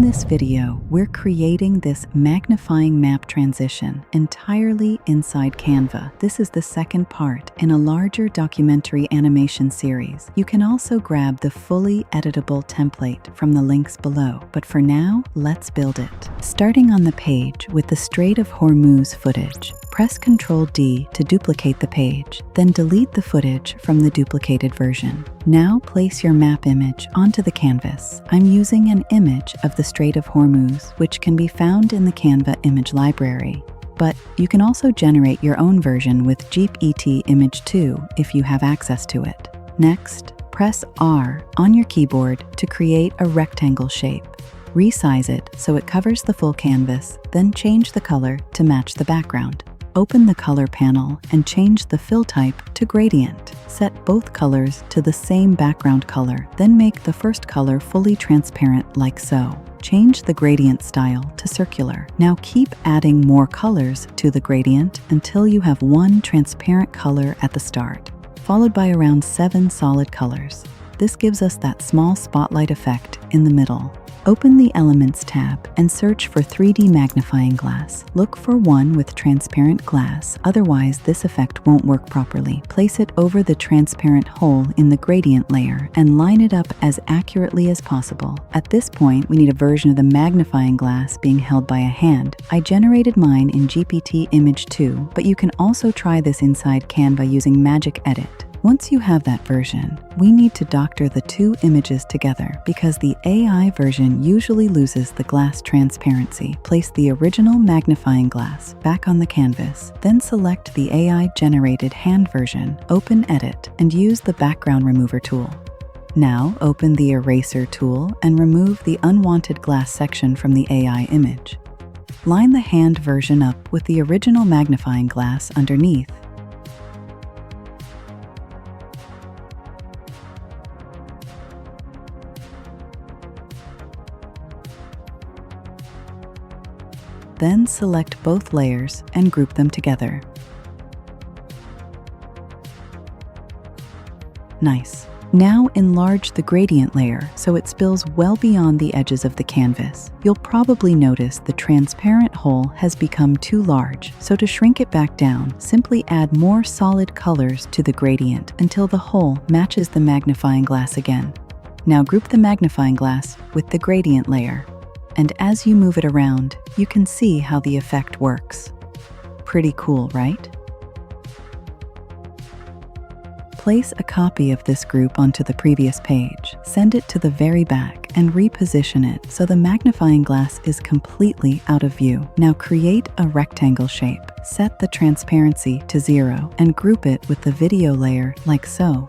this video, we're creating this magnifying map transition entirely inside Canva. This is the second part in a larger documentary animation series. You can also grab the fully editable template from the links below, but for now, let's build it. Starting on the page with the Strait of Hormuz footage, press Ctrl D to duplicate the page, then delete the footage from the duplicated version. Now place your map image onto the canvas. I'm using an image of the Strait of Hormuz, which can be found in the Canva image library. But you can also generate your own version with GPT Image 2 if you have access to it. Next, press R on your keyboard to create a rectangle shape. Resize it so it covers the full canvas, then change the color to match the background. Open the color panel and change the fill type to gradient. Set both colors to the same background color, then make the first color fully transparent like so. Change the gradient style to circular. Now keep adding more colors to the gradient until you have one transparent color at the start, followed by around 7 solid colors. This gives us that small spotlight effect in the middle. Open the Elements tab and search for 3D magnifying glass. Look for one with transparent glass, otherwise this effect won't work properly. Place it over the transparent hole in the gradient layer and line it up as accurately as possible. At this point, we need a version of the magnifying glass being held by a hand. I generated mine in GPT Image 2, but you can also try this inside Canva using Magic Edit. Once you have that version, we need to doctor the two images together because the AI version usually loses the glass transparency. Place the original magnifying glass back on the canvas, then select the AI-generated hand version, open Edit, and use the background remover tool. Now open the eraser tool and remove the unwanted glass section from the AI image. Line the hand version up with the original magnifying glass underneath. Then select both layers and group them together. Nice. Now enlarge the gradient layer so it spills well beyond the edges of the canvas. You'll probably notice the transparent hole has become too large, so to shrink it back down, simply add more solid colors to the gradient until the hole matches the magnifying glass again. Now group the magnifying glass with the gradient layer. And as you move it around, you can see how the effect works. Pretty cool, right? Place a copy of this group onto the previous page, send it to the very back, and reposition it so the magnifying glass is completely out of view. Now create a rectangle shape, set the transparency to 0, and group it with the video layer like so.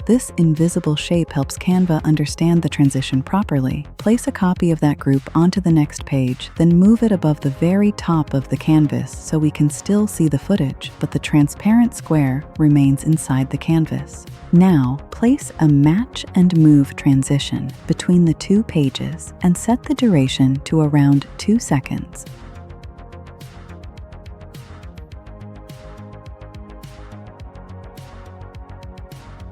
This invisible shape helps Canva understand the transition properly. Place a copy of that group onto the next page, then move it above the very top of the canvas so we can still see the footage, but the transparent square remains inside the canvas. Now, place a match and move transition between the two pages and set the duration to around 2 seconds.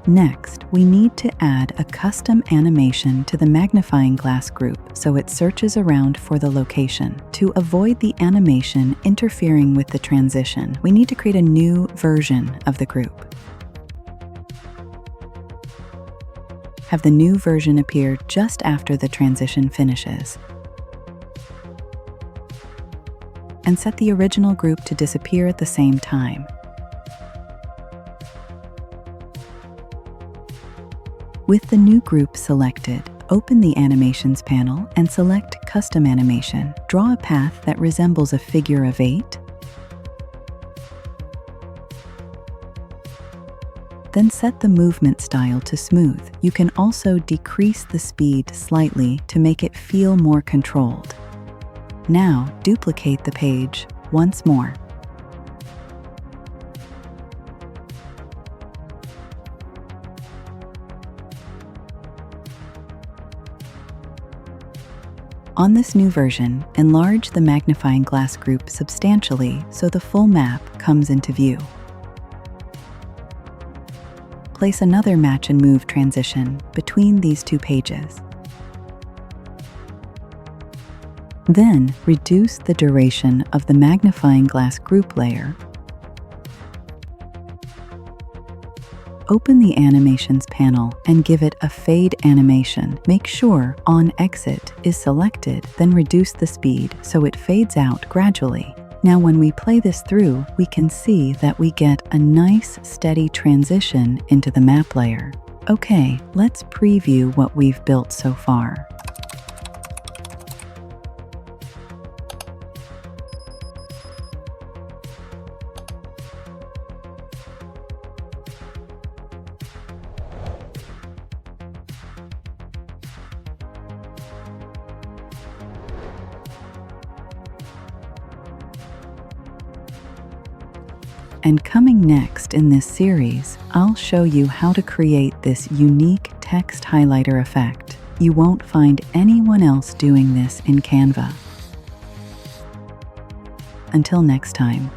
Next, we need to add a custom animation to the magnifying glass group so it searches around for the location. To avoid the animation interfering with the transition, we need to create a new version of the group. Have the new version appear just after the transition finishes. And set the original group to disappear at the same time. With the new group selected, open the Animations panel and select Custom Animation. Draw a path that resembles a figure of 8. Then set the movement style to smooth. You can also decrease the speed slightly to make it feel more controlled. Now, duplicate the page once more. On this new version, enlarge the magnifying glass group substantially so the full map comes into view. place another match and move transition between these two pages. Then, reduce the duration of the magnifying glass group layer. Open the Animations panel and give it a fade animation. Make sure On Exit is selected, then reduce the speed so it fades out gradually. Now when we play this through, we can see that we get a nice steady transition into the map layer. Okay, let's preview what we've built so far. And coming next in this series, I'll show you how to create this unique text highlighter effect. You won't find anyone else doing this in Canva. Until next time.